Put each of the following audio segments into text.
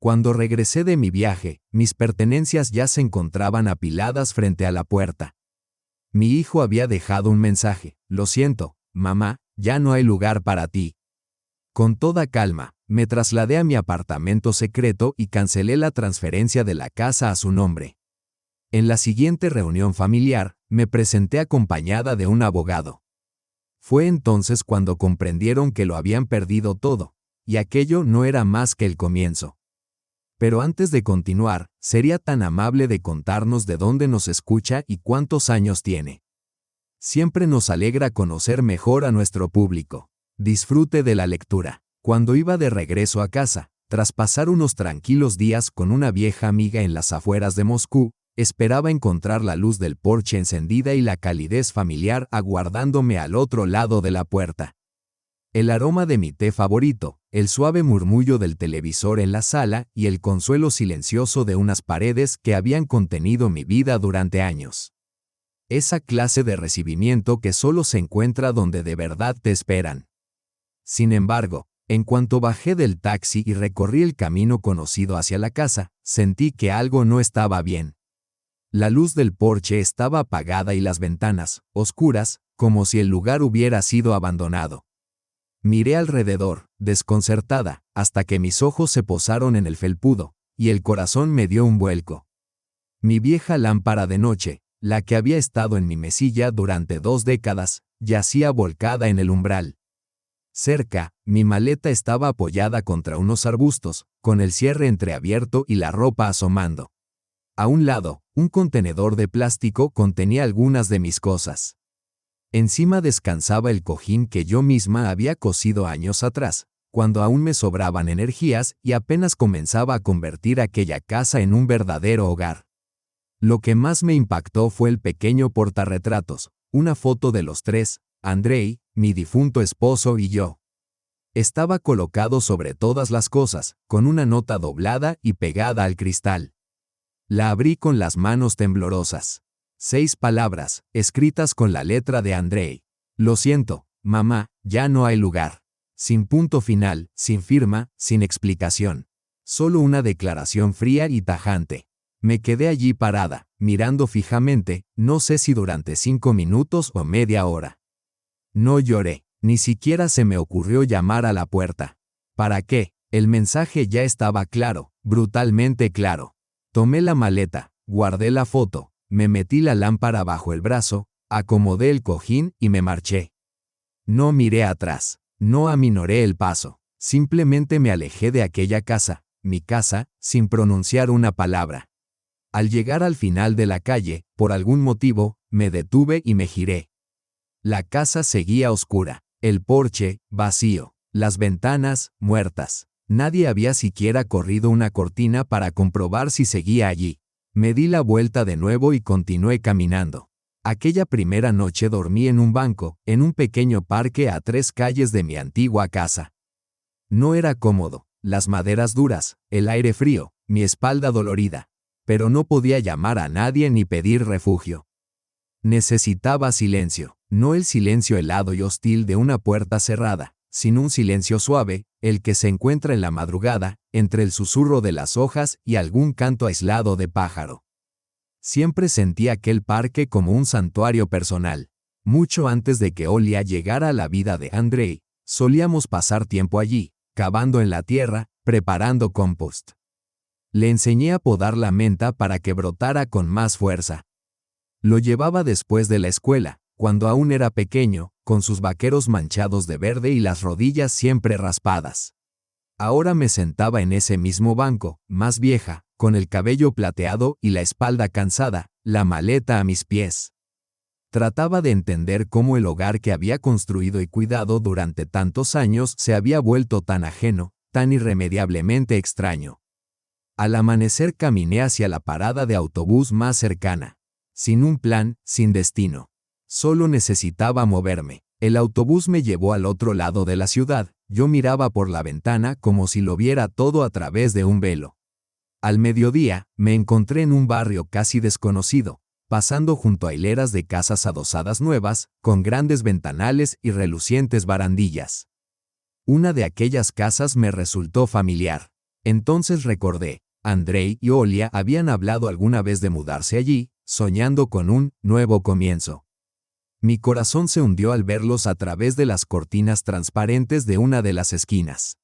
Cuando regresé de mi viaje, mis pertenencias ya se encontraban apiladas frente a la puerta. Mi hijo había dejado un mensaje: lo siento, mamá, ya no hay lugar para ti. Con toda calma, me trasladé a mi apartamento secreto y cancelé la transferencia de la casa a su nombre. En la siguiente reunión familiar, me presenté acompañada de un abogado. Fue entonces cuando comprendieron que lo habían perdido todo, y aquello no era más que el comienzo. Pero antes de continuar, ¿sería tan amable de contarnos de dónde nos escucha y cuántos años tiene? Siempre nos alegra conocer mejor a nuestro público. Disfrute de la lectura. Cuando iba de regreso a casa, tras pasar unos tranquilos días con una vieja amiga en las afueras de Moscú, esperaba encontrar la luz del porche encendida y la calidez familiar aguardándome al otro lado de la puerta. El aroma de mi té favorito, el suave murmullo del televisor en la sala y el consuelo silencioso de unas paredes que habían contenido mi vida durante años. Esa clase de recibimiento que solo se encuentra donde de verdad te esperan. Sin embargo, en cuanto bajé del taxi y recorrí el camino conocido hacia la casa, sentí que algo no estaba bien. La luz del porche estaba apagada y las ventanas, oscuras, como si el lugar hubiera sido abandonado. Miré alrededor, desconcertada, hasta que mis ojos se posaron en el felpudo, y el corazón me dio un vuelco. Mi vieja lámpara de noche, la que había estado en mi mesilla durante 2 décadas, yacía volcada en el umbral. Cerca, mi maleta estaba apoyada contra unos arbustos, con el cierre entreabierto y la ropa asomando. A un lado, un contenedor de plástico contenía algunas de mis cosas. Encima descansaba el cojín que yo misma había cosido años atrás, cuando aún me sobraban energías y apenas comenzaba a convertir aquella casa en un verdadero hogar. Lo que más me impactó fue el pequeño portarretratos, una foto de los 3, Andrei, mi difunto esposo y yo. Estaba colocado sobre todas las cosas, con una nota doblada y pegada al cristal. La abrí con las manos temblorosas. 6 palabras, escritas con la letra de Andrei. Lo siento, mamá, ya no hay lugar. Sin punto final, sin firma, sin explicación. Solo una declaración fría y tajante. Me quedé allí parada, mirando fijamente, no sé si durante 5 minutos o media hora. No lloré, ni siquiera se me ocurrió llamar a la puerta. ¿Para qué? El mensaje ya estaba claro, brutalmente claro. Tomé la maleta, guardé la foto, me metí la lámpara bajo el brazo, acomodé el cojín y me marché. No miré atrás, no aminoré el paso, simplemente me alejé de aquella casa, mi casa, sin pronunciar una palabra. Al llegar al final de la calle, por algún motivo, me detuve y me giré. La casa seguía oscura, el porche, vacío, las ventanas, muertas. Nadie había siquiera corrido una cortina para comprobar si seguía allí. Me di la vuelta de nuevo y continué caminando. Aquella primera noche dormí en un banco, en un pequeño parque a 3 calles de mi antigua casa. No era cómodo, las maderas duras, el aire frío, mi espalda dolorida. Pero no podía llamar a nadie ni pedir refugio. Necesitaba silencio, no el silencio helado y hostil de una puerta cerrada, sino un silencio suave, el que se encuentra en la madrugada, entre el susurro de las hojas y algún canto aislado de pájaro. Siempre sentí aquel parque como un santuario personal. Mucho antes de que Olia llegara a la vida de Andrei, solíamos pasar tiempo allí, cavando en la tierra, preparando compost. Le enseñé a podar la menta para que brotara con más fuerza. Lo llevaba después de la escuela, cuando aún era pequeño, con sus vaqueros manchados de verde y las rodillas siempre raspadas. Ahora me sentaba en ese mismo banco, más vieja, con el cabello plateado y la espalda cansada, la maleta a mis pies. Trataba de entender cómo el hogar que había construido y cuidado durante tantos años se había vuelto tan ajeno, tan irremediablemente extraño. Al amanecer caminé hacia la parada de autobús más cercana. Sin un plan, sin destino. Solo necesitaba moverme. El autobús me llevó al otro lado de la ciudad. Yo miraba por la ventana como si lo viera todo a través de un velo. Al mediodía, me encontré en un barrio casi desconocido, pasando junto a hileras de casas adosadas nuevas, con grandes ventanales y relucientes barandillas. Una de aquellas casas me resultó familiar. Entonces recordé, Andrei y Olia habían hablado alguna vez de mudarse allí, soñando con un nuevo comienzo. Mi corazón se hundió al verlos a través de las cortinas transparentes de una de las esquinas.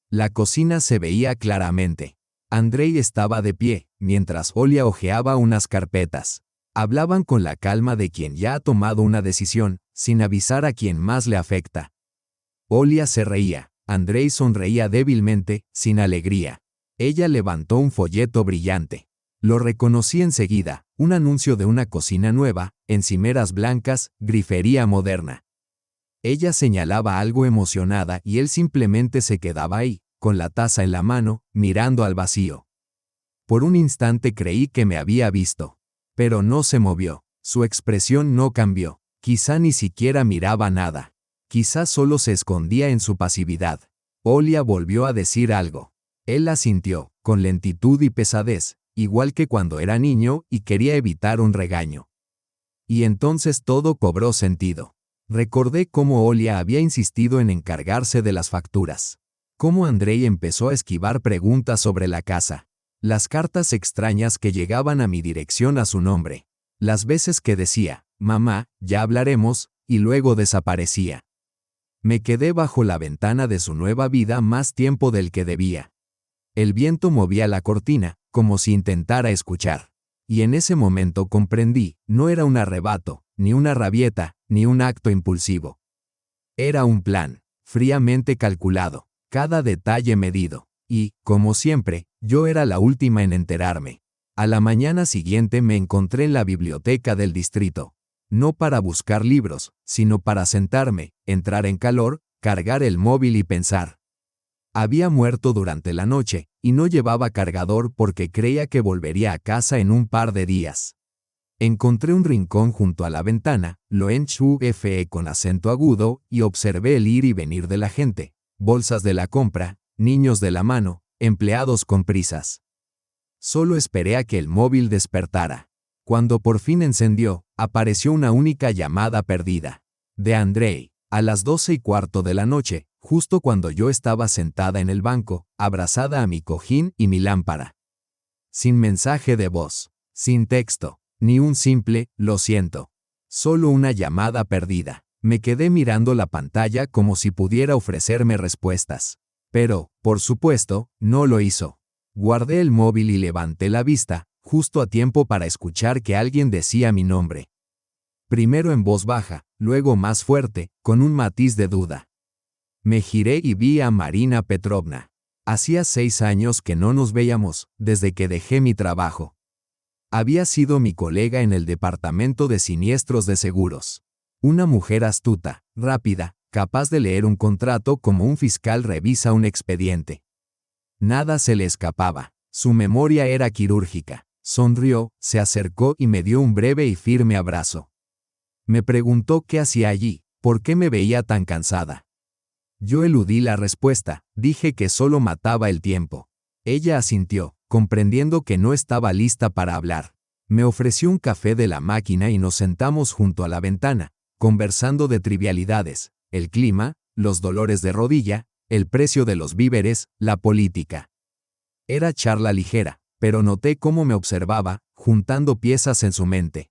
La cocina se veía claramente. Andrei estaba de pie, mientras Olia hojeaba unas carpetas. Hablaban con la calma de quien ya ha tomado una decisión, sin avisar a quien más le afecta. Olia se reía, Andrei sonreía débilmente, sin alegría. Ella levantó un folleto brillante. Lo reconocí enseguida, un anuncio de una cocina nueva, encimeras blancas, grifería moderna. Ella señalaba algo emocionada y él simplemente se quedaba ahí, con la taza en la mano, mirando al vacío. Por un instante creí que me había visto. Pero no se movió, su expresión no cambió, quizá ni siquiera miraba nada. Quizá solo se escondía en su pasividad. Olia volvió a decir algo. Él la sintió, con lentitud y pesadez, igual que cuando era niño y quería evitar un regaño. Y entonces todo cobró sentido. Recordé cómo Olia había insistido en encargarse de las facturas. Cómo Andrei empezó a esquivar preguntas sobre la casa. Las cartas extrañas que llegaban a mi dirección a su nombre. Las veces que decía, mamá, ya hablaremos, y luego desaparecía. Me quedé bajo la ventana de su nueva vida más tiempo del que debía. El viento movía la cortina, como si intentara escuchar. Y en ese momento comprendí, no era un arrebato, ni una rabieta, ni un acto impulsivo. Era un plan, fríamente calculado, cada detalle medido. Y, como siempre, yo era la última en enterarme. A la mañana siguiente me encontré en la biblioteca del distrito. No para buscar libros, sino para sentarme, entrar en calor, cargar el móvil y pensar. Había muerto durante la noche, y no llevaba cargador porque creía que volvería a casa en un par de días. Encontré un rincón junto a la ventana, lo enchufé con acento agudo y observé el ir y venir de la gente, bolsas de la compra, niños de la mano, empleados con prisas. Solo esperé a que el móvil despertara. Cuando por fin encendió, apareció una única llamada perdida. De Andrei, a las 12:15 de la noche, justo cuando yo estaba sentada en el banco, abrazada a mi cojín y mi lámpara. Sin mensaje de voz, sin texto, ni un simple, lo siento. Solo una llamada perdida. Me quedé mirando la pantalla como si pudiera ofrecerme respuestas. Pero, por supuesto, no lo hizo. Guardé el móvil y levanté la vista, justo a tiempo para escuchar que alguien decía mi nombre. Primero en voz baja, luego más fuerte, con un matiz de duda. Me giré y vi a Marina Petrovna. Hacía 6 años que no nos veíamos, desde que dejé mi trabajo. Había sido mi colega en el departamento de siniestros de seguros. Una mujer astuta, rápida, capaz de leer un contrato como un fiscal revisa un expediente. Nada se le escapaba, su memoria era quirúrgica. Sonrió, se acercó y me dio un breve y firme abrazo. Me preguntó qué hacía allí, por qué me veía tan cansada. Yo eludí la respuesta, dije que solo mataba el tiempo. Ella asintió, comprendiendo que no estaba lista para hablar. Me ofreció un café de la máquina y nos sentamos junto a la ventana, conversando de trivialidades, el clima, los dolores de rodilla, el precio de los víveres, la política. Era charla ligera, pero noté cómo me observaba, juntando piezas en su mente.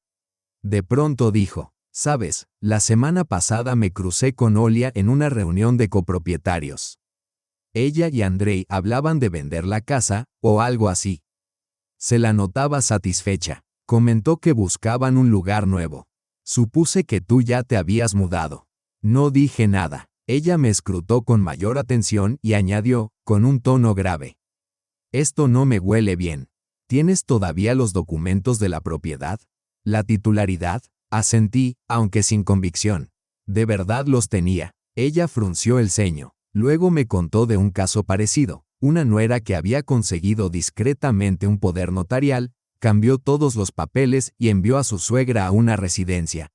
De pronto dijo, «Sabes, la semana pasada me crucé con Olia en una reunión de copropietarios. Ella y Andrei hablaban de vender la casa, o algo así. Se la notaba satisfecha. Comentó que buscaban un lugar nuevo. Supuse que tú ya te habías mudado». No dije nada. Ella me escrutó con mayor atención y añadió, con un tono grave. «Esto no me huele bien. ¿Tienes todavía los documentos de la propiedad? ¿La titularidad?» Asentí, aunque sin convicción. De verdad los tenía. Ella frunció el ceño. Luego me contó de un caso parecido. Una nuera que había conseguido discretamente un poder notarial, cambió todos los papeles y envió a su suegra a una residencia.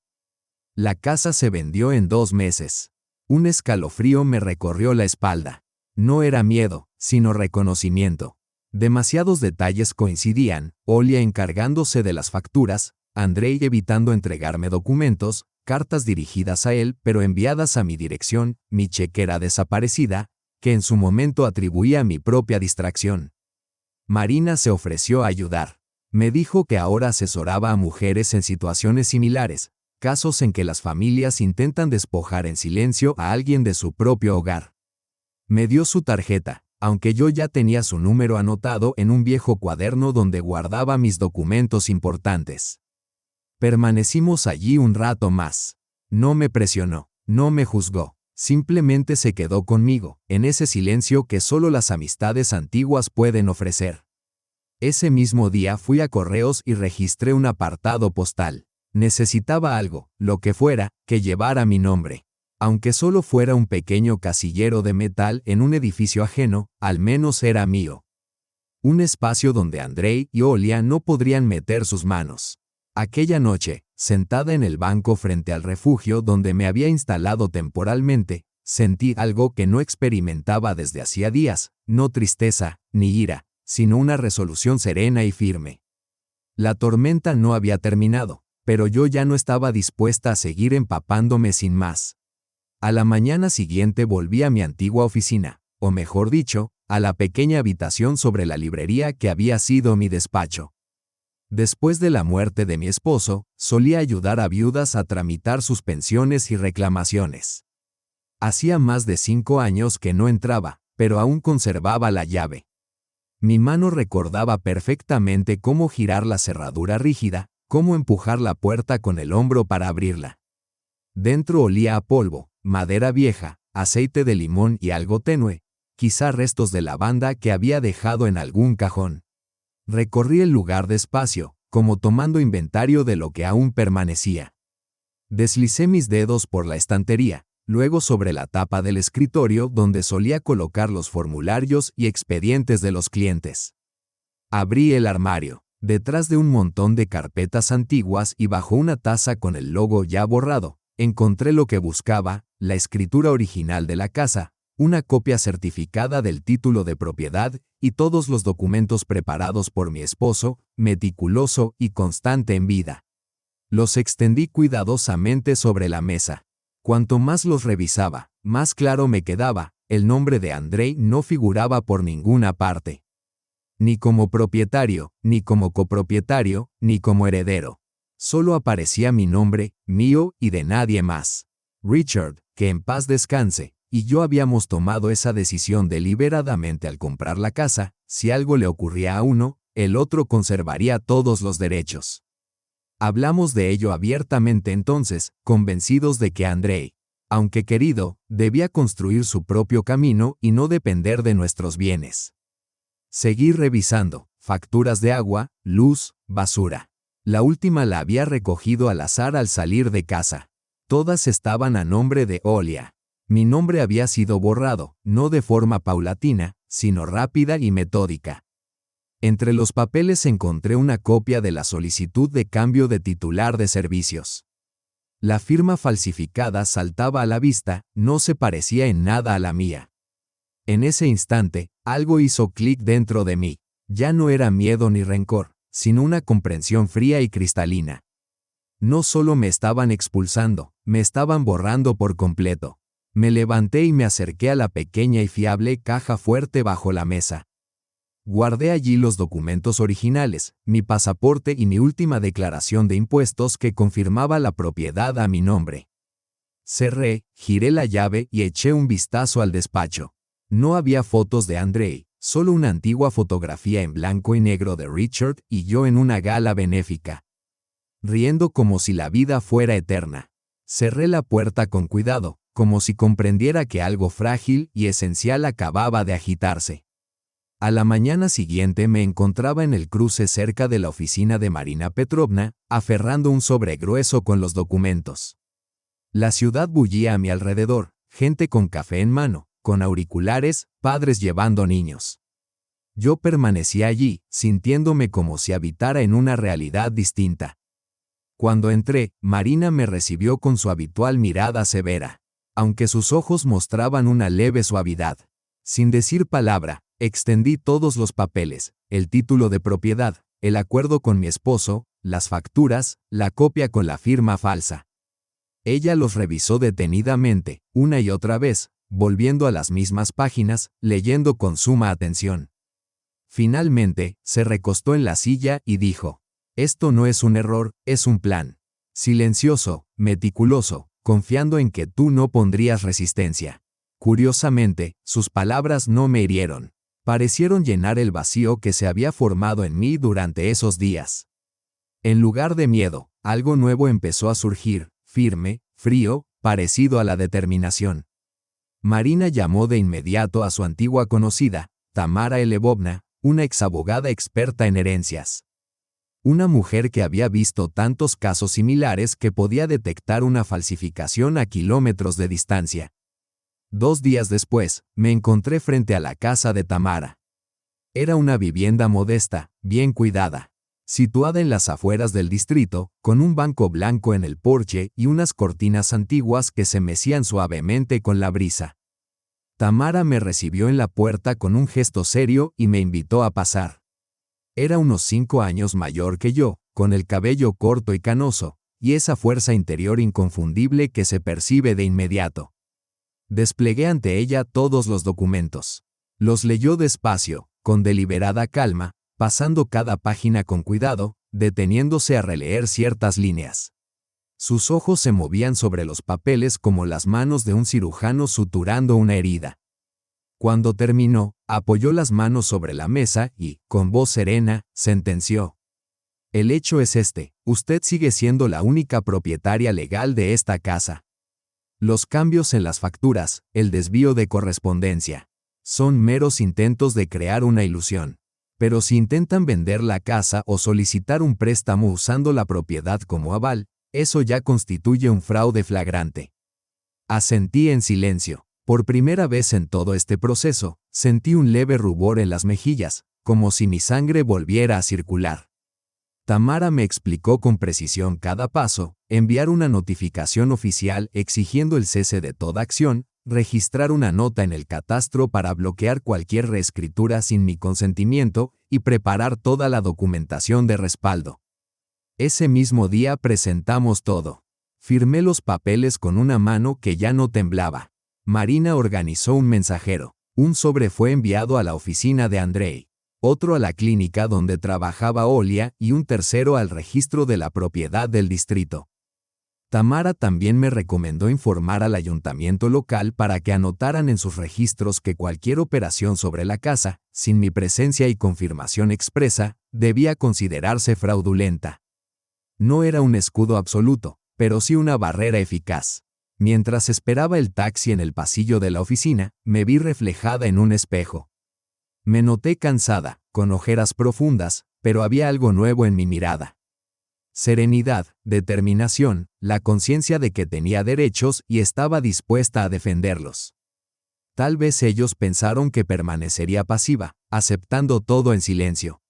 La casa se vendió en 2 meses. Un escalofrío me recorrió la espalda. No era miedo, sino reconocimiento. Demasiados detalles coincidían, Olia encargándose de las facturas, Andrei evitando entregarme documentos, cartas dirigidas a él pero enviadas a mi dirección, mi chequera desaparecida, que en su momento atribuí a mi propia distracción. Marina se ofreció a ayudar. Me dijo que ahora asesoraba a mujeres en situaciones similares, casos en que las familias intentan despojar en silencio a alguien de su propio hogar. Me dio su tarjeta, aunque yo ya tenía su número anotado en un viejo cuaderno donde guardaba mis documentos importantes. Permanecimos allí un rato más. No me presionó, no me juzgó, simplemente se quedó conmigo, en ese silencio que solo las amistades antiguas pueden ofrecer. Ese mismo día fui a correos y registré un apartado postal. Necesitaba algo, lo que fuera, que llevara mi nombre. Aunque solo fuera un pequeño casillero de metal en un edificio ajeno, al menos era mío. Un espacio donde Andrei y Olia no podrían meter sus manos. Aquella noche, sentada en el banco frente al refugio donde me había instalado temporalmente, sentí algo que no experimentaba desde hacía días, no tristeza, ni ira, sino una resolución serena y firme. La tormenta no había terminado, pero yo ya no estaba dispuesta a seguir empapándome sin más. A la mañana siguiente volví a mi antigua oficina, o mejor dicho, a la pequeña habitación sobre la librería que había sido mi despacho. Después de la muerte de mi esposo, solía ayudar a viudas a tramitar sus pensiones y reclamaciones. Hacía más de 5 años que no entraba, pero aún conservaba la llave. Mi mano recordaba perfectamente cómo girar la cerradura rígida, cómo empujar la puerta con el hombro para abrirla. Dentro olía a polvo, madera vieja, aceite de limón y algo tenue, quizá restos de lavanda que había dejado en algún cajón. Recorrí el lugar despacio, como tomando inventario de lo que aún permanecía. Deslicé mis dedos por la estantería, luego sobre la tapa del escritorio donde solía colocar los formularios y expedientes de los clientes. Abrí el armario. Detrás de un montón de carpetas antiguas y bajo una taza con el logo ya borrado, encontré lo que buscaba, la escritura original de la casa, una copia certificada del título de propiedad y todos los documentos preparados por mi esposo, meticuloso y constante en vida. Los extendí cuidadosamente sobre la mesa. Cuanto más los revisaba, más claro me quedaba, el nombre de Andrei no figuraba por ninguna parte. Ni como propietario, ni como copropietario, ni como heredero. Solo aparecía mi nombre, mío y de nadie más. Richard, que en paz descanse, y yo habíamos tomado esa decisión deliberadamente al comprar la casa. Si algo le ocurría a uno, el otro conservaría todos los derechos. Hablamos de ello abiertamente entonces, convencidos de que Andrei, aunque querido, debía construir su propio camino y no depender de nuestros bienes. Seguí revisando, facturas de agua, luz, basura. La última la había recogido al azar al salir de casa. Todas estaban a nombre de Olia. Mi nombre había sido borrado, no de forma paulatina, sino rápida y metódica. Entre los papeles encontré una copia de la solicitud de cambio de titular de servicios. La firma falsificada saltaba a la vista, no se parecía en nada a la mía. En ese instante, algo hizo clic dentro de mí. Ya no era miedo ni rencor, sino una comprensión fría y cristalina. No solo me estaban expulsando, me estaban borrando por completo. Me levanté y me acerqué a la pequeña y fiable caja fuerte bajo la mesa. Guardé allí los documentos originales, mi pasaporte y mi última declaración de impuestos que confirmaba la propiedad a mi nombre. Cerré, giré la llave y eché un vistazo al despacho. No había fotos de Andrei, solo una antigua fotografía en blanco y negro de Richard y yo en una gala benéfica. Riendo como si la vida fuera eterna. Cerré la puerta con cuidado, como si comprendiera que algo frágil y esencial acababa de agitarse. A la mañana siguiente me encontraba en el cruce cerca de la oficina de Marina Petrovna, aferrando un sobre grueso con los documentos. La ciudad bullía a mi alrededor, gente con café en mano, con auriculares, padres llevando niños. Yo permanecía allí, sintiéndome como si habitara en una realidad distinta. Cuando entré, Marina me recibió con su habitual mirada severa, aunque sus ojos mostraban una leve suavidad. Sin decir palabra, extendí todos los papeles, el título de propiedad, el acuerdo con mi esposo, las facturas, la copia con la firma falsa. Ella los revisó detenidamente, una y otra vez, volviendo a las mismas páginas, leyendo con suma atención. Finalmente, se recostó en la silla y dijo: «Esto no es un error, es un plan. Silencioso, meticuloso, confiando en que tú no pondrías resistencia». Curiosamente, sus palabras no me hirieron. Parecieron llenar el vacío que se había formado en mí durante esos días. En lugar de miedo, algo nuevo empezó a surgir, firme, frío, parecido a la determinación. Marina llamó de inmediato a su antigua conocida, Tamara Lvovna, una exabogada experta en herencias. Una mujer que había visto tantos casos similares que podía detectar una falsificación a kilómetros de distancia. 2 días después, me encontré frente a la casa de Tamara. Era una vivienda modesta, bien cuidada, situada en las afueras del distrito, con un banco blanco en el porche y unas cortinas antiguas que se mecían suavemente con la brisa. Tamara me recibió en la puerta con un gesto serio y me invitó a pasar. Era unos 5 años mayor que yo, con el cabello corto y canoso, y esa fuerza interior inconfundible que se percibe de inmediato. Desplegué ante ella todos los documentos. Los leyó despacio, con deliberada calma, pasando cada página con cuidado, deteniéndose a releer ciertas líneas. Sus ojos se movían sobre los papeles como las manos de un cirujano suturando una herida. Cuando terminó, apoyó las manos sobre la mesa y, con voz serena, sentenció: «El hecho es este, usted sigue siendo la única propietaria legal de esta casa. Los cambios en las facturas, el desvío de correspondencia, son meros intentos de crear una ilusión. Pero si intentan vender la casa o solicitar un préstamo usando la propiedad como aval, eso ya constituye un fraude flagrante». Asentí en silencio. Por primera vez en todo este proceso, sentí un leve rubor en las mejillas, como si mi sangre volviera a circular. Tamara me explicó con precisión cada paso: enviar una notificación oficial exigiendo el cese de toda acción, registrar una nota en el catastro para bloquear cualquier reescritura sin mi consentimiento y preparar toda la documentación de respaldo. Ese mismo día presentamos todo. Firmé los papeles con una mano que ya no temblaba. Marina organizó un mensajero. Un sobre fue enviado a la oficina de Andrei, otro a la clínica donde trabajaba Olia y un tercero al registro de la propiedad del distrito. Tamara también me recomendó informar al ayuntamiento local para que anotaran en sus registros que cualquier operación sobre la casa, sin mi presencia y confirmación expresa, debía considerarse fraudulenta. No era un escudo absoluto, pero sí una barrera eficaz. Mientras esperaba el taxi en el pasillo de la oficina, me vi reflejada en un espejo. Me noté cansada, con ojeras profundas, pero había algo nuevo en mi mirada. Serenidad, determinación, la conciencia de que tenía derechos y estaba dispuesta a defenderlos. Tal vez ellos pensaron que permanecería pasiva, aceptando todo en silencio.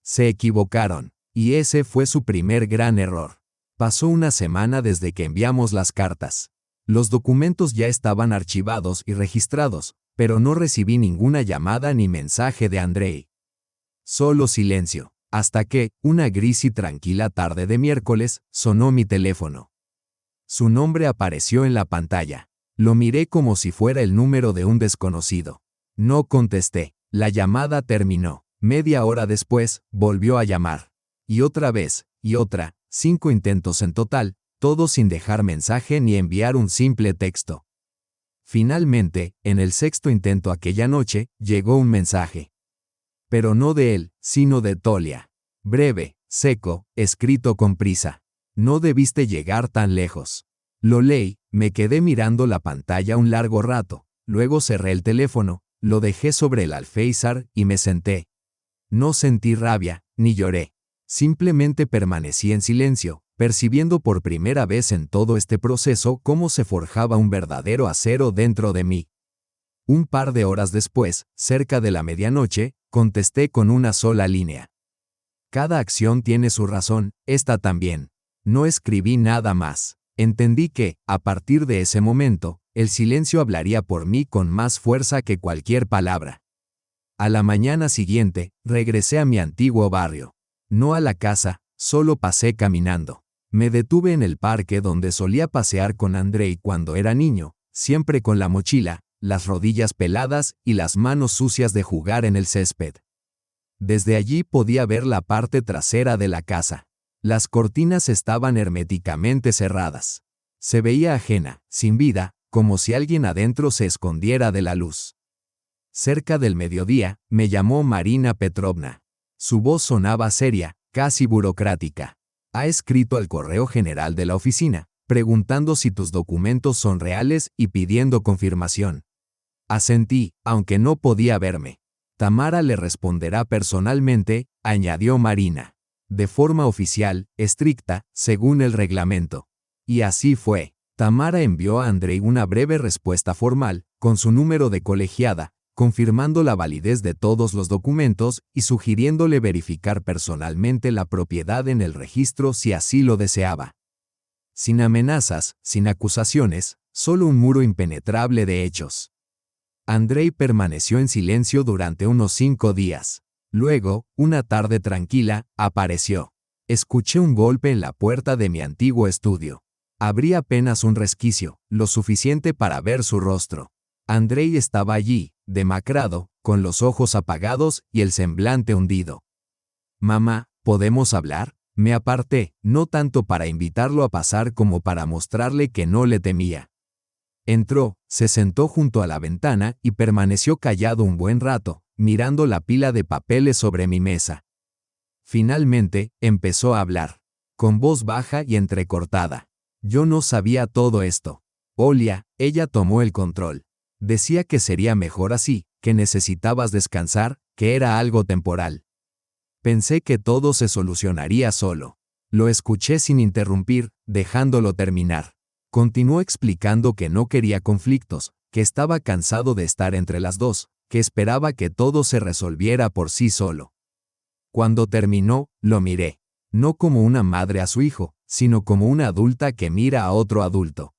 Se equivocaron, y ese fue su primer gran error. Pasó una semana desde que enviamos las cartas. Los documentos ya estaban archivados y registrados, pero no recibí ninguna llamada ni mensaje de Andrei. Solo silencio, hasta que, una gris y tranquila tarde de miércoles, sonó mi teléfono. Su nombre apareció en la pantalla. Lo miré como si fuera el número de un desconocido. No contesté. La llamada terminó. Media hora después, volvió a llamar. Y otra vez, y otra, 5 intentos en total, todo sin dejar mensaje ni enviar un simple texto. Finalmente, en el 6º intento aquella noche, llegó un mensaje. Pero no de él, sino de Tolia. Breve, seco, escrito con prisa. No debiste llegar tan lejos. Lo leí, me quedé mirando la pantalla un largo rato, luego cerré el teléfono, lo dejé sobre el alféizar y me senté. No sentí rabia, ni lloré. Simplemente permanecí en silencio, percibiendo por primera vez en todo este proceso cómo se forjaba un verdadero acero dentro de mí. Un par de horas después, cerca de la medianoche, contesté con una sola línea. Cada acción tiene su razón, esta también. No escribí nada más. Entendí que, a partir de ese momento, el silencio hablaría por mí con más fuerza que cualquier palabra. A la mañana siguiente, regresé a mi antiguo barrio. No a la casa, solo pasé caminando. Me detuve en el parque donde solía pasear con Andrei cuando era niño, siempre con la mochila, las rodillas peladas y las manos sucias de jugar en el césped. Desde allí podía ver la parte trasera de la casa. Las cortinas estaban herméticamente cerradas. Se veía ajena, sin vida, como si alguien adentro se escondiera de la luz. Cerca del mediodía, me llamó Marina Petrovna. Su voz sonaba seria, casi burocrática. Ha escrito al correo general de la oficina, preguntando si tus documentos son reales y pidiendo confirmación. Asentí, aunque no podía verme. Tamara le responderá personalmente, añadió Marina. De forma oficial, estricta, según el reglamento. Y así fue. Tamara envió a Andrei una breve respuesta formal, con su número de colegiada, confirmando la validez de todos los documentos y sugiriéndole verificar personalmente la propiedad en el registro si así lo deseaba. Sin amenazas, sin acusaciones, solo un muro impenetrable de hechos. Andrei permaneció en silencio durante unos 5 días. Luego, una tarde tranquila, apareció. Escuché un golpe en la puerta de mi antiguo estudio. Abrí apenas un resquicio, lo suficiente para ver su rostro. Andrei estaba allí, demacrado, con los ojos apagados y el semblante hundido. «Mamá, ¿podemos hablar?». Me aparté, no tanto para invitarlo a pasar como para mostrarle que no le temía. Entró, se sentó junto a la ventana y permaneció callado un buen rato, mirando la pila de papeles sobre mi mesa. Finalmente, empezó a hablar, con voz baja y entrecortada. Yo no sabía todo esto. Olia, ella tomó el control. Decía que sería mejor así, que necesitabas descansar, que era algo temporal. Pensé que todo se solucionaría solo. Lo escuché sin interrumpir, dejándolo terminar. Continuó explicando que no quería conflictos, que estaba cansado de estar entre las dos, que esperaba que todo se resolviera por sí solo. Cuando terminó, lo miré. No como una madre a su hijo, sino como una adulta que mira a otro adulto.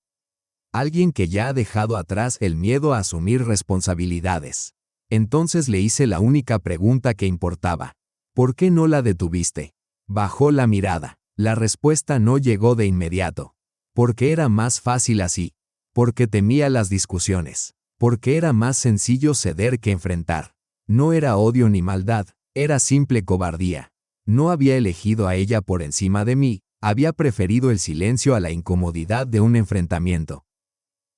Alguien que ya ha dejado atrás el miedo a asumir responsabilidades. Entonces le hice la única pregunta que importaba. ¿Por qué no la detuviste? Bajó la mirada. La respuesta no llegó de inmediato. Porque era más fácil así. Porque temía las discusiones. Porque era más sencillo ceder que enfrentar. No era odio ni maldad, era simple cobardía. No había elegido a ella por encima de mí, había preferido el silencio a la incomodidad de un enfrentamiento.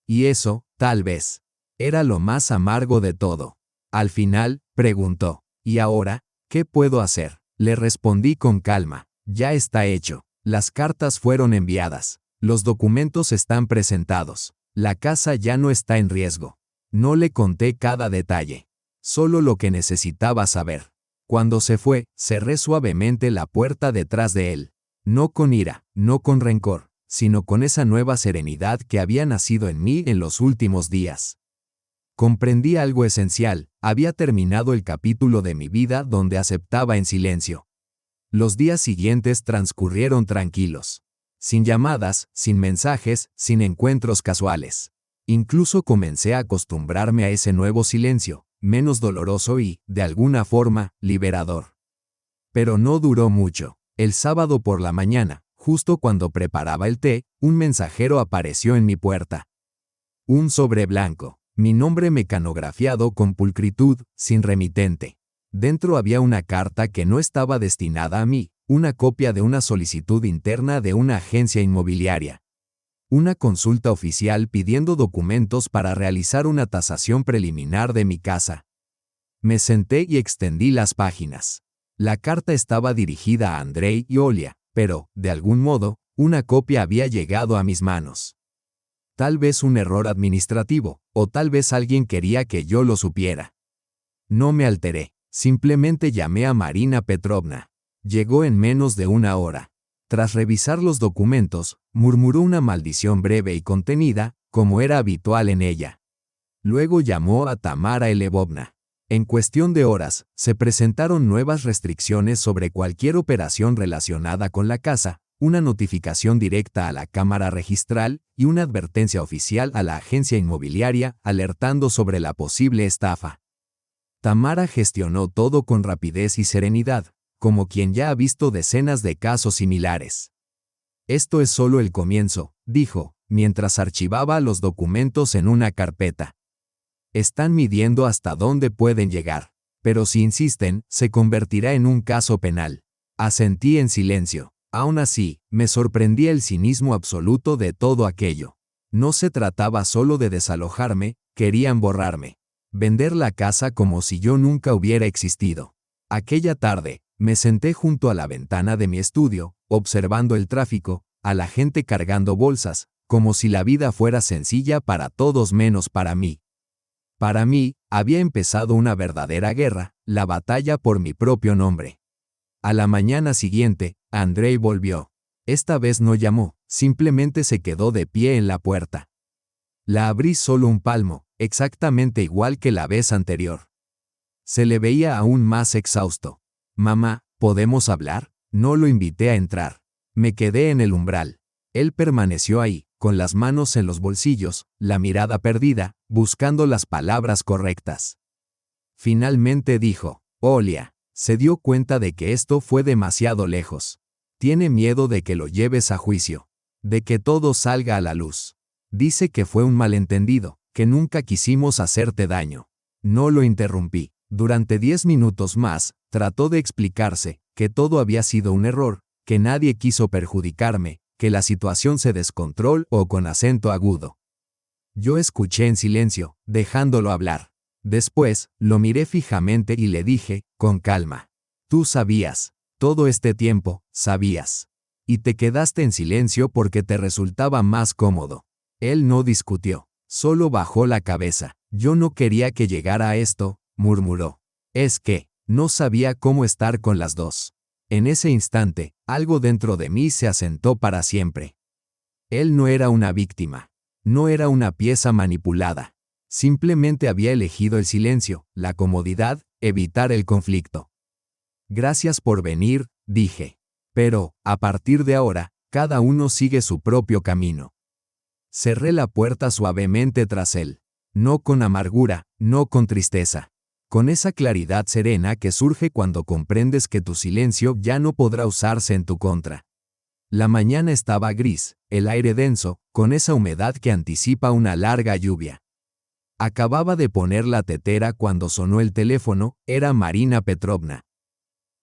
Y eso, tal vez, era lo más amargo de todo. Al final, preguntó, ¿y ahora, qué puedo hacer? Le respondí con calma, ya está hecho. Las cartas fueron enviadas. Los documentos están presentados. La casa ya no está en riesgo. No le conté cada detalle. Solo lo que necesitaba saber. Cuando se fue, cerré suavemente la puerta detrás de él. No con ira, no con rencor, sino con esa nueva serenidad que había nacido en mí en los últimos días. Comprendí algo esencial, había terminado el capítulo de mi vida donde aceptaba en silencio. Los días siguientes transcurrieron tranquilos. Sin llamadas, sin mensajes, sin encuentros casuales. Incluso comencé a acostumbrarme a ese nuevo silencio, menos doloroso y, de alguna forma, liberador. Pero no duró mucho. El sábado por la mañana, justo cuando preparaba el té, un mensajero apareció en mi puerta. Un sobre blanco, mi nombre mecanografiado con pulcritud, sin remitente. Dentro había una carta que no estaba destinada a mí, una copia de una solicitud interna de una agencia inmobiliaria. Una consulta oficial pidiendo documentos para realizar una tasación preliminar de mi casa. Me senté y extendí las páginas. La carta estaba dirigida a Andrei y Olia, pero, de algún modo, una copia había llegado a mis manos. Tal vez un error administrativo, o tal vez alguien quería que yo lo supiera. No me alteré, simplemente llamé a Marina Petrovna. Llegó en menos de una hora. Tras revisar los documentos, murmuró una maldición breve y contenida, como era habitual en ella. Luego llamó a Tamara Elevovna. En cuestión de horas, se presentaron nuevas restricciones sobre cualquier operación relacionada con la casa, una notificación directa a la Cámara Registral y una advertencia oficial a la agencia inmobiliaria alertando sobre la posible estafa. Tamara gestionó todo con rapidez y serenidad, como quien ya ha visto decenas de casos similares. Esto es solo el comienzo, dijo, mientras archivaba los documentos en una carpeta. Están midiendo hasta dónde pueden llegar. Pero si insisten, se convertirá en un caso penal. Asentí en silencio. Aún así, me sorprendía el cinismo absoluto de todo aquello. No se trataba solo de desalojarme, querían borrarme. Vender la casa como si yo nunca hubiera existido. Aquella tarde, me senté junto a la ventana de mi estudio, observando el tráfico, a la gente cargando bolsas, como si la vida fuera sencilla para todos menos para mí. Para mí, había empezado una verdadera guerra, la batalla por mi propio nombre. A la mañana siguiente, Andrei volvió. Esta vez no llamó, simplemente se quedó de pie en la puerta. La abrí solo un palmo, exactamente igual que la vez anterior. Se le veía aún más exhausto. Mamá, ¿podemos hablar? No lo invité a entrar. Me quedé en el umbral. Él permaneció ahí, con las manos en los bolsillos, la mirada perdida, buscando las palabras correctas. Finalmente dijo, Olia, se dio cuenta de que esto fue demasiado lejos. Tiene miedo de que lo lleves a juicio, de que todo salga a la luz. Dice que fue un malentendido, que nunca quisimos hacerte daño. No lo interrumpí. Durante 10 minutos más, trató de explicarse, que todo había sido un error, que nadie quiso perjudicarme, que la situación se descontroló con acento agudo. Yo escuché en silencio, dejándolo hablar. Después, lo miré fijamente y le dije, con calma. Tú sabías. Todo este tiempo, sabías. Y te quedaste en silencio porque te resultaba más cómodo. Él no discutió, solo bajó la cabeza. Yo no quería que llegara a esto, murmuró. Es que, no sabía cómo estar con las dos. En ese instante, algo dentro de mí se asentó para siempre. Él no era una víctima. No era una pieza manipulada. Simplemente había elegido el silencio, la comodidad, evitar el conflicto. Gracias por venir, dije. Pero, a partir de ahora, cada uno sigue su propio camino. Cerré la puerta suavemente tras él. No con amargura, no con tristeza. Con esa claridad serena que surge cuando comprendes que tu silencio ya no podrá usarse en tu contra. La mañana estaba gris, el aire denso, con esa humedad que anticipa una larga lluvia. Acababa de poner la tetera cuando sonó el teléfono, era Marina Petrovna.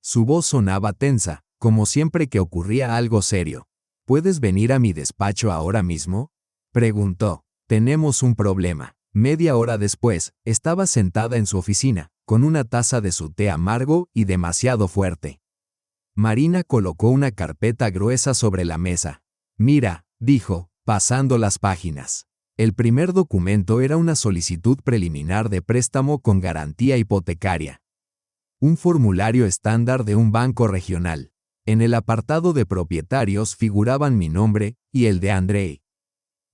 Su voz sonaba tensa, como siempre que ocurría algo serio. ¿Puedes venir a mi despacho ahora mismo? Preguntó. Tenemos un problema. Media hora después, estaba sentada en su oficina, con una taza de su té amargo y demasiado fuerte. Marina colocó una carpeta gruesa sobre la mesa. Mira, dijo, pasando las páginas. El primer documento era una solicitud preliminar de préstamo con garantía hipotecaria. Un formulario estándar de un banco regional. En el apartado de propietarios figuraban mi nombre y el de Andrei.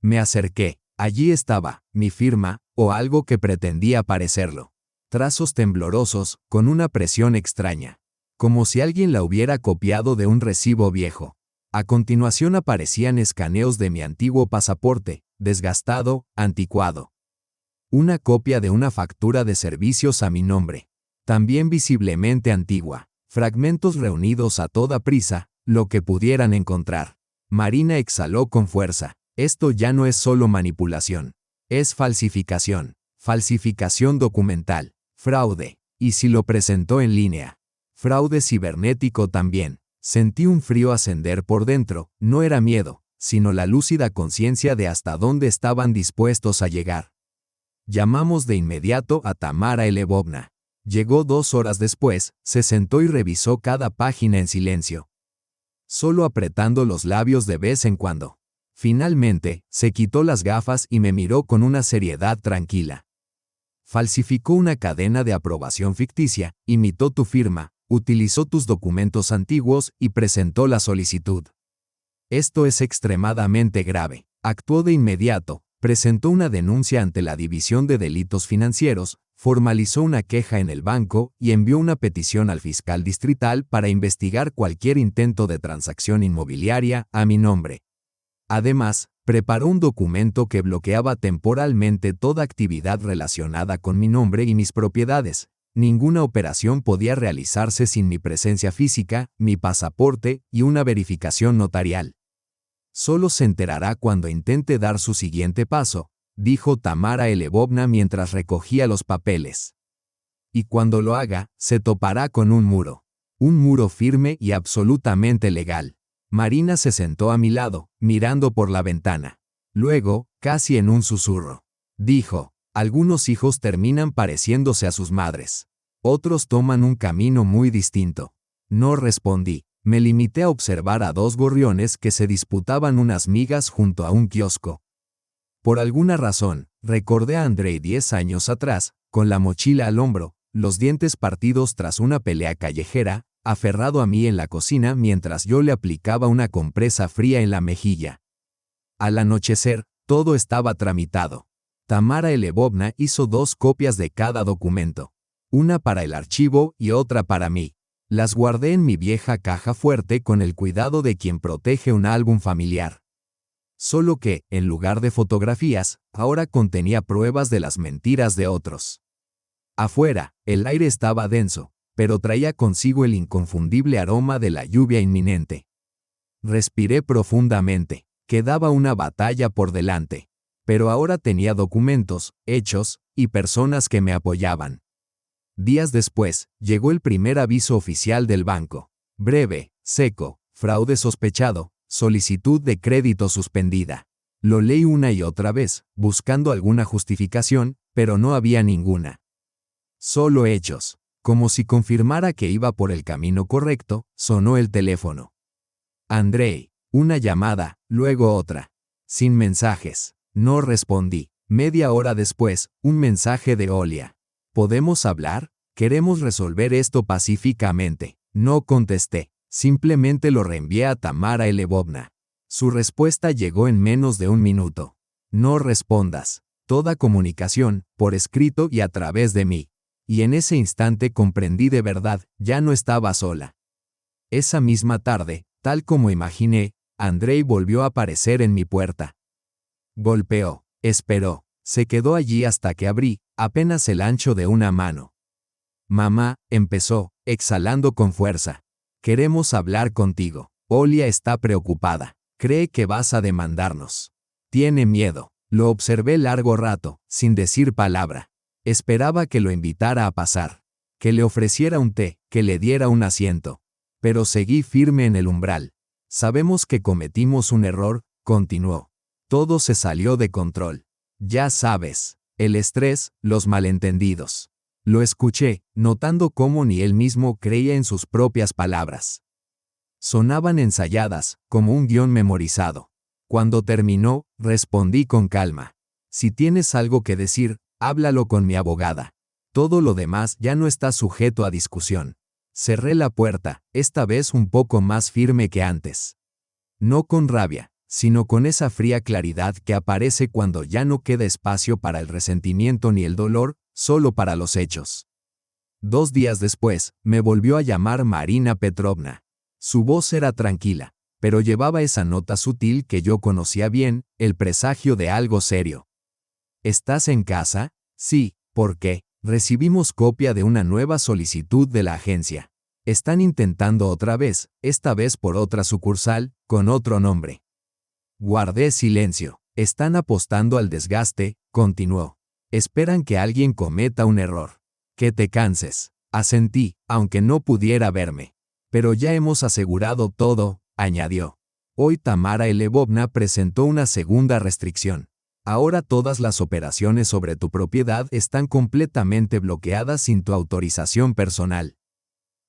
Me acerqué. Allí estaba, mi firma, o algo que pretendía parecerlo. Trazos temblorosos, con una presión extraña. Como si alguien la hubiera copiado de un recibo viejo. A continuación aparecían escaneos de mi antiguo pasaporte, desgastado, anticuado. Una copia de una factura de servicios a mi nombre. También visiblemente antigua. Fragmentos reunidos a toda prisa, lo que pudieran encontrar. Marina exhaló con fuerza. Esto ya no es solo manipulación. Es falsificación. Falsificación documental. Fraude. Y si lo presentó en línea. Fraude cibernético también. Sentí un frío ascender por dentro. No era miedo, sino la lúcida conciencia de hasta dónde estaban dispuestos a llegar. Llamamos de inmediato a Tamara Elevovna. Llegó 2 horas después, se sentó y revisó cada página en silencio. Solo apretando los labios de vez en cuando. Finalmente, se quitó las gafas y me miró con una seriedad tranquila. Falsificó una cadena de aprobación ficticia, imitó tu firma, utilizó tus documentos antiguos y presentó la solicitud. Esto es extremadamente grave. Actuó de inmediato, presentó una denuncia ante la División de Delitos Financieros, formalizó una queja en el banco y envió una petición al fiscal distrital para investigar cualquier intento de transacción inmobiliaria a mi nombre. Además, preparó un documento que bloqueaba temporalmente toda actividad relacionada con mi nombre y mis propiedades. Ninguna operación podía realizarse sin mi presencia física, mi pasaporte y una verificación notarial. Solo se enterará cuando intente dar su siguiente paso, dijo Tamara Lvovna mientras recogía los papeles. Y cuando lo haga, se topará con un muro. Un muro firme y absolutamente legal. Marina se sentó a mi lado, mirando por la ventana. Luego, casi en un susurro, dijo, algunos hijos terminan pareciéndose a sus madres. Otros toman un camino muy distinto. No respondí. Me limité a observar a dos gorriones que se disputaban unas migas junto a un kiosco. Por alguna razón, recordé a Andrei 10 años atrás, con la mochila al hombro, los dientes partidos tras una pelea callejera, aferrado a mí en la cocina mientras yo le aplicaba una compresa fría en la mejilla. Al anochecer, todo estaba tramitado. Tamara Lvovna hizo 2 copias de cada documento. Una para el archivo y otra para mí. Las guardé en mi vieja caja fuerte con el cuidado de quien protege un álbum familiar. Solo que, en lugar de fotografías, ahora contenía pruebas de las mentiras de otros. Afuera, el aire estaba denso, pero traía consigo el inconfundible aroma de la lluvia inminente. Respiré profundamente. Quedaba una batalla por delante. Pero ahora tenía documentos, hechos, y personas que me apoyaban. Días después, llegó el primer aviso oficial del banco. Breve, seco, fraude sospechado, solicitud de crédito suspendida. Lo leí una y otra vez, buscando alguna justificación, pero no había ninguna. Solo hechos. Como si confirmara que iba por el camino correcto, sonó el teléfono. Andrei. Una llamada, luego otra. Sin mensajes. No respondí. Media hora después, un mensaje de Olia. ¿Podemos hablar? Queremos resolver esto pacíficamente. No contesté. Simplemente lo reenvié a Tamara Lvovna. Su respuesta llegó en menos de un minuto. No respondas. Toda comunicación, por escrito y a través de mí. Y en ese instante comprendí de verdad, ya no estaba sola. Esa misma tarde, tal como imaginé, Andrei volvió a aparecer en mi puerta. Golpeó, esperó, se quedó allí hasta que abrí, apenas el ancho de una mano. Mamá, empezó, exhalando con fuerza. Queremos hablar contigo. Olia está preocupada. Cree que vas a demandarnos. Tiene miedo. Lo observé largo rato, sin decir palabra. Esperaba que lo invitara a pasar. Que le ofreciera un té, que le diera un asiento. Pero seguí firme en el umbral. Sabemos que cometimos un error, continuó. Todo se salió de control. Ya sabes, el estrés, los malentendidos. Lo escuché, notando cómo ni él mismo creía en sus propias palabras. Sonaban ensayadas, como un guión memorizado. Cuando terminó, respondí con calma. Si tienes algo que decir, háblalo con mi abogada. Todo lo demás ya no está sujeto a discusión. Cerré la puerta, esta vez un poco más firme que antes. No con rabia, sino con esa fría claridad que aparece cuando ya no queda espacio para el resentimiento ni el dolor, solo para los hechos. 2 días después, me volvió a llamar Marina Petrovna. Su voz era tranquila, pero llevaba esa nota sutil que yo conocía bien, el presagio de algo serio. ¿Estás en casa? Sí, ¿por qué? Recibimos copia de una nueva solicitud de la agencia. Están intentando otra vez, esta vez por otra sucursal, con otro nombre. Guardé silencio. Están apostando al desgaste, continuó. Esperan que alguien cometa un error. Que te canses. Asentí, aunque no pudiera verme. Pero ya hemos asegurado todo, añadió. Hoy Tamara Lvovna presentó una segunda restricción. Ahora todas las operaciones sobre tu propiedad están completamente bloqueadas sin tu autorización personal.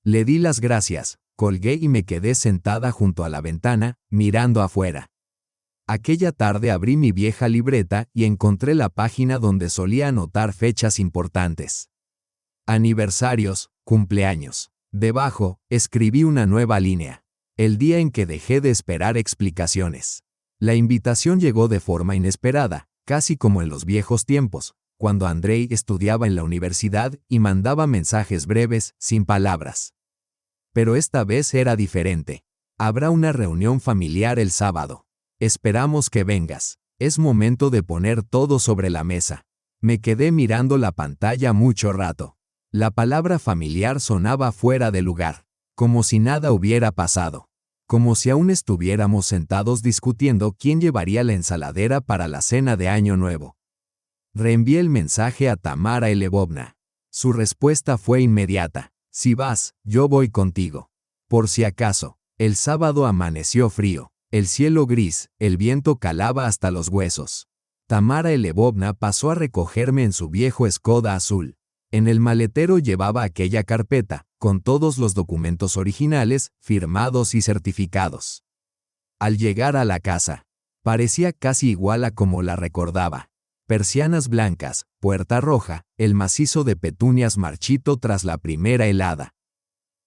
Le di las gracias, colgué y me quedé sentada junto a la ventana, mirando afuera. Aquella tarde abrí mi vieja libreta y encontré la página donde solía anotar fechas importantes. Aniversarios, cumpleaños. Debajo, escribí una nueva línea. El día en que dejé de esperar explicaciones. La invitación llegó de forma inesperada, casi como en los viejos tiempos, cuando Andrei estudiaba en la universidad y mandaba mensajes breves, sin palabras. Pero esta vez era diferente. Habrá una reunión familiar el sábado. Esperamos que vengas. Es momento de poner todo sobre la mesa. Me quedé mirando la pantalla mucho rato. La palabra familiar sonaba fuera de lugar, como si nada hubiera pasado. Como si aún estuviéramos sentados discutiendo quién llevaría la ensaladera para la cena de Año Nuevo. Reenvié el mensaje a Tamara Lvovna. Su respuesta fue inmediata. Si vas, yo voy contigo. Por si acaso. El sábado amaneció frío. El cielo gris, el viento calaba hasta los huesos. Tamara Lvovna pasó a recogerme en su viejo Skoda azul. En el maletero llevaba aquella carpeta, con todos los documentos originales, firmados y certificados. Al llegar a la casa, parecía casi igual a como la recordaba. Persianas blancas, puerta roja, el macizo de petunias marchito tras la primera helada.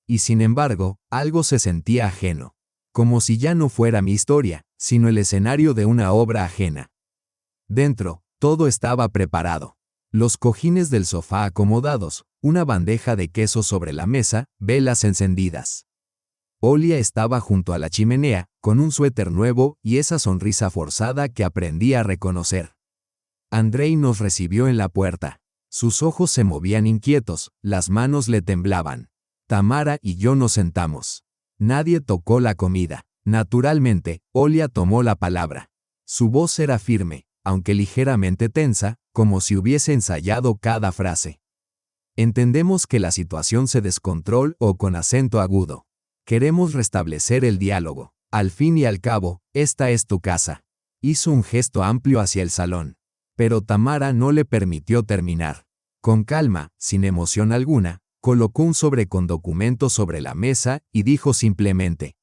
Y sin embargo, algo se sentía ajeno. Como si ya no fuera mi historia, sino el escenario de una obra ajena. Dentro, todo estaba preparado. Los cojines del sofá acomodados, una bandeja de queso sobre la mesa, velas encendidas. Olia estaba junto a la chimenea, con un suéter nuevo y esa sonrisa forzada que aprendí a reconocer. Andrei nos recibió en la puerta. Sus ojos se movían inquietos, las manos le temblaban. Tamara y yo nos sentamos. Nadie tocó la comida. Naturalmente, Olia tomó la palabra. Su voz era firme, aunque ligeramente tensa, como si hubiese ensayado cada frase. Entendemos que la situación se descontroló o con acento agudo. Queremos restablecer el diálogo. Al fin y al cabo, esta es tu casa. Hizo un gesto amplio hacia el salón. Pero Tamara no le permitió terminar. Con calma, sin emoción alguna, colocó un sobre con documentos sobre la mesa y dijo simplemente: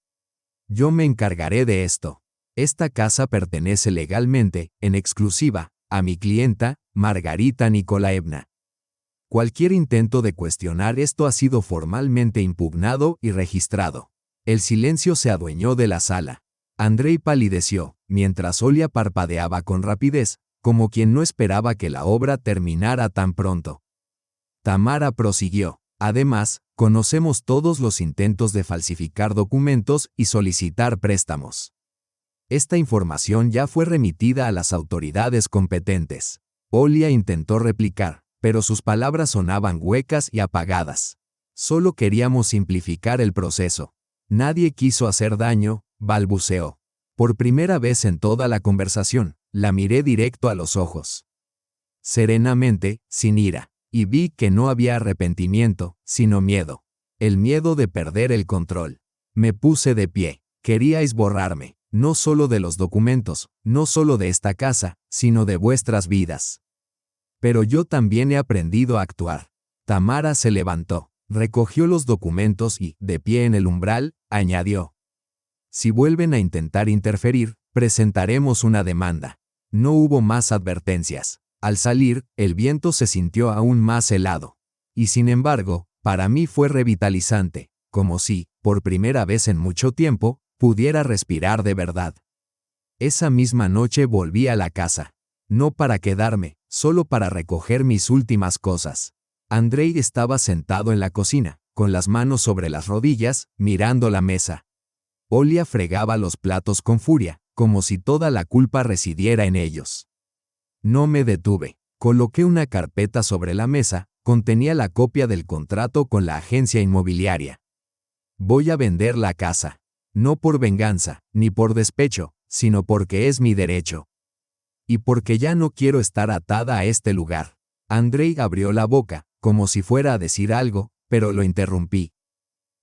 yo me encargaré de esto. Esta casa pertenece legalmente, en exclusiva, a mi clienta, Margarita Nikolaevna. Cualquier intento de cuestionar esto ha sido formalmente impugnado y registrado. El silencio se adueñó de la sala. Andrei palideció, mientras Olia parpadeaba con rapidez, como quien no esperaba que la obra terminara tan pronto. Tamara prosiguió. Además, conocemos todos los intentos de falsificar documentos y solicitar préstamos. Esta información ya fue remitida a las autoridades competentes. Olia intentó replicar, pero sus palabras sonaban huecas y apagadas. Solo queríamos simplificar el proceso. Nadie quiso hacer daño, balbuceó. Por primera vez en toda la conversación, la miré directo a los ojos. Serenamente, sin ira, y vi que no había arrepentimiento, sino miedo. El miedo de perder el control. Me puse de pie. Queríais borrarme, no solo de los documentos, no solo de esta casa, sino de vuestras vidas. Pero yo también he aprendido a actuar. Tamara se levantó, recogió los documentos y, de pie en el umbral, añadió: si vuelven a intentar interferir, presentaremos una demanda. No hubo más advertencias. Al salir, el viento se sintió aún más helado. Y sin embargo, para mí fue revitalizante, como si, por primera vez en mucho tiempo, pudiera respirar de verdad. Esa misma noche volví a la casa. No para quedarme, solo para recoger mis últimas cosas. Andrei estaba sentado en la cocina, con las manos sobre las rodillas, mirando la mesa. Olia fregaba los platos con furia, como si toda la culpa residiera en ellos. No me detuve. Coloqué una carpeta sobre la mesa, contenía la copia del contrato con la agencia inmobiliaria. Voy a vender la casa. No por venganza, ni por despecho, sino porque es mi derecho. Y porque ya no quiero estar atada a este lugar. Andrei abrió la boca, como si fuera a decir algo, pero lo interrumpí.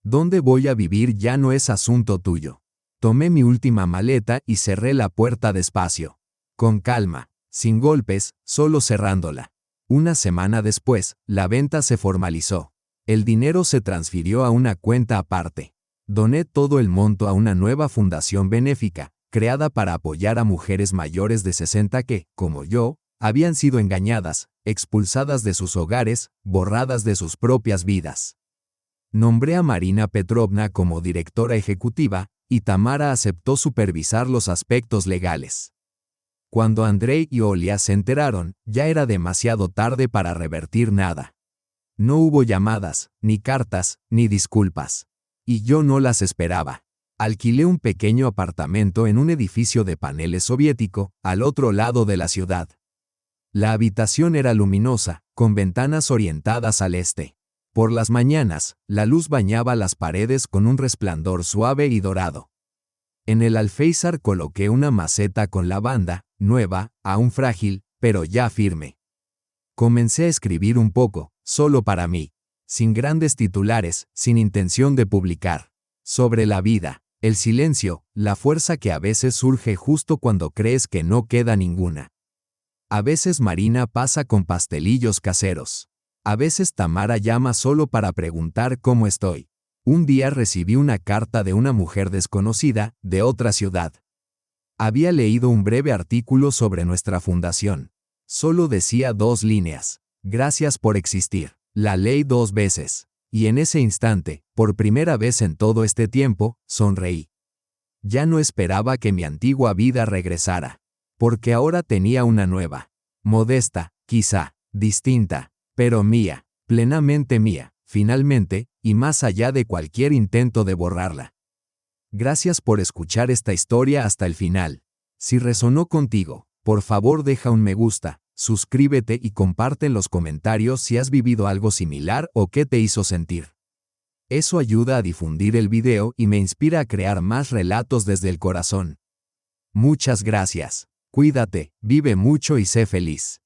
¿Dónde voy a vivir ya no es asunto tuyo? Tomé mi última maleta y cerré la puerta despacio. Con calma, sin golpes, solo cerrándola. Una semana después, la venta se formalizó. El dinero se transfirió a una cuenta aparte. Doné todo el monto a una nueva fundación benéfica, creada para apoyar a mujeres mayores de 60 que, como yo, habían sido engañadas, expulsadas de sus hogares, borradas de sus propias vidas. Nombré a Marina Petrovna como directora ejecutiva, y Tamara aceptó supervisar los aspectos legales. Cuando Andrei y Olia se enteraron, ya era demasiado tarde para revertir nada. No hubo llamadas, ni cartas, ni disculpas. Y yo no las esperaba. Alquilé un pequeño apartamento en un edificio de paneles soviético, al otro lado de la ciudad. La habitación era luminosa, con ventanas orientadas al este. Por las mañanas, la luz bañaba las paredes con un resplandor suave y dorado. En el alféizar coloqué una maceta con lavanda, nueva, aún frágil, pero ya firme. Comencé a escribir un poco, solo para mí, sin grandes titulares, sin intención de publicar. Sobre la vida, el silencio, la fuerza que a veces surge justo cuando crees que no queda ninguna. A veces Marina pasa con pastelillos caseros. A veces Tamara llama solo para preguntar cómo estoy. Un día recibí una carta de una mujer desconocida, de otra ciudad. Había leído un breve artículo sobre nuestra fundación. Solo decía 2 líneas. Gracias por existir. La leí 2 veces. Y en ese instante, por primera vez en todo este tiempo, sonreí. Ya no esperaba que mi antigua vida regresara. Porque ahora tenía una nueva. Modesta, quizá, distinta, pero mía, plenamente mía, finalmente, y más allá de cualquier intento de borrarla. Gracias por escuchar esta historia hasta el final. Si resonó contigo, por favor deja un me gusta, suscríbete y comparte en los comentarios si has vivido algo similar o qué te hizo sentir. Eso ayuda a difundir el video y me inspira a crear más relatos desde el corazón. Muchas gracias. Cuídate, vive mucho y sé feliz.